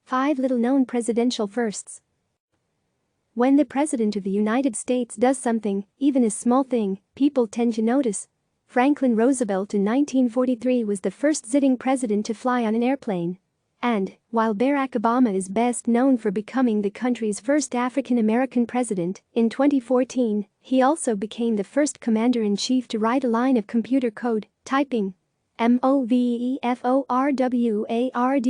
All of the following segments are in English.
5 little-known presidential firsts. When the President of the United States does something, even a small thing, people tend to notice. Franklin Roosevelt in 1943 was the first sitting president to fly on an airplane. And, while Barack Obama is best known for becoming the country's first African-American president, in 2014, he also became the first commander-in-chief to write a line of computer code, typing moveForward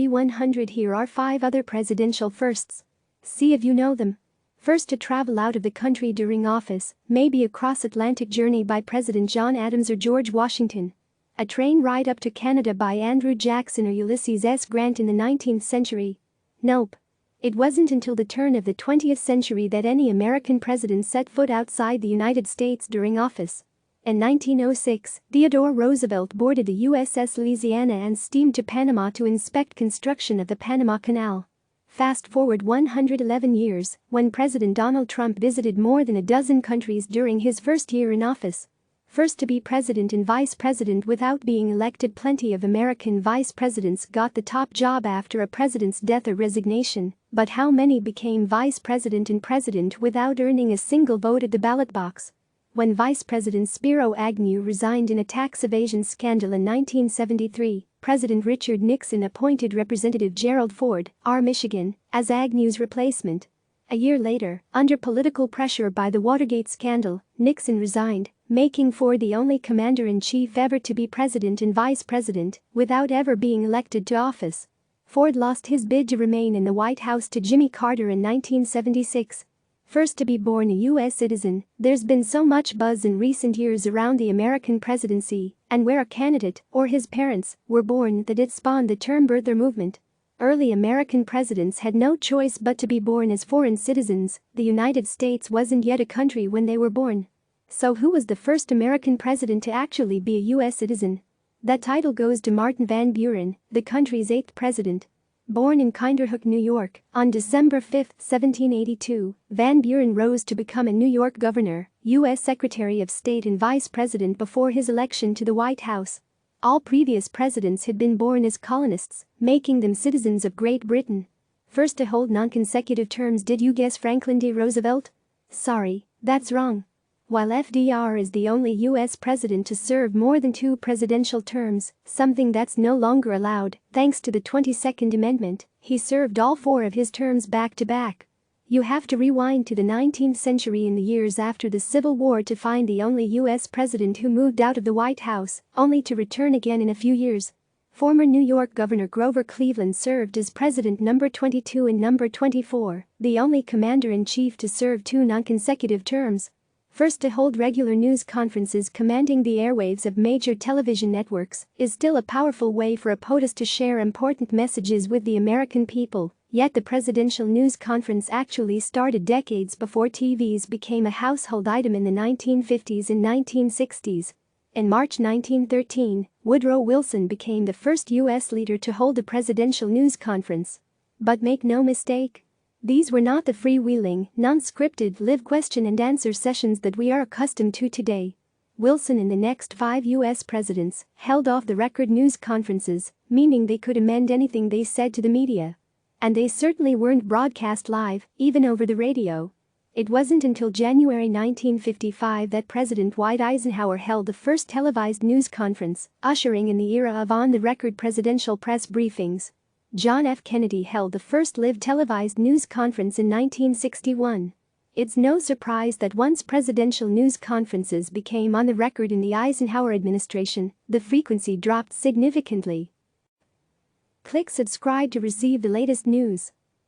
100. Here are 5 other presidential firsts. See if you know them. First to travel out of the country during office, maybe a cross-Atlantic journey by President John Adams or George Washington. A train ride up to Canada by Andrew Jackson or Ulysses S. Grant in the 19th century. Nope. It wasn't until the turn of the 20th century that any American president set foot outside the United States during office. In 1906, Theodore Roosevelt boarded the USS Louisiana and steamed to Panama to inspect construction of the Panama Canal. Fast forward 111 years, when President Donald Trump visited more than a dozen countries during his first year in office. First to be president and vice president without being elected. Plenty of American vice presidents got the top job after a president's death or resignation, but how many became vice president and president without earning a single vote at the ballot box? When Vice President Spiro Agnew resigned in a tax evasion scandal in 1973, President Richard Nixon appointed Representative Gerald Ford, R. Michigan, as Agnew's replacement. A year later, under political pressure by the Watergate scandal, Nixon resigned, making Ford the only commander-in-chief ever to be president and vice president without ever being elected to office. Ford lost his bid to remain in the White House to Jimmy Carter in 1976. First to be born a U.S. citizen, there's been so much buzz in recent years around the American presidency and where a candidate or his parents were born that it spawned the term birther movement. Early American presidents had no choice but to be born as foreign citizens. The United States wasn't yet a country when they were born. So who was the first American president to actually be a U.S. citizen? That title goes to Martin Van Buren, the country's 8th president. Born in Kinderhook, New York, on December 5, 1782, Van Buren rose to become a New York governor, U.S. Secretary of State and Vice President before his election to the White House. All previous presidents had been born as colonists, making them citizens of Great Britain. First to hold non-consecutive terms. Did you guess Franklin D. Roosevelt? Sorry, that's wrong. While FDR is the only U.S. president to serve more than 2 presidential terms, something that's no longer allowed, thanks to the 22nd Amendment, he served all 4 of his terms back-to-back. You have to rewind to the 19th century in the years after the Civil War to find the only U.S. president who moved out of the White House, only to return again in a few years. Former New York Governor Grover Cleveland served as president number 22 and number 24, the only commander-in-chief to serve 2 non-consecutive terms. First to hold regular news conferences commanding the airwaves of major television networks is still a powerful way for a POTUS to share important messages with the American people, yet the presidential news conference actually started decades before TVs became a household item in the 1950s and 1960s. In March 1913, Woodrow Wilson became the first U.S. leader to hold a presidential news conference. But make no mistake, these were not the freewheeling, non-scripted live question and answer sessions that we are accustomed to today. Wilson and the next 5 U.S. presidents held off-the-record news conferences, meaning they could amend anything they said to the media. And they certainly weren't broadcast live, even over the radio. It wasn't until January 1955 that President Dwight Eisenhower held the first televised news conference, ushering in the era of on-the-record presidential press briefings. John F. Kennedy held the first live televised news conference in 1961. It's no surprise that once presidential news conferences became on the record in the Eisenhower administration, the frequency dropped significantly. Click subscribe to receive the latest news.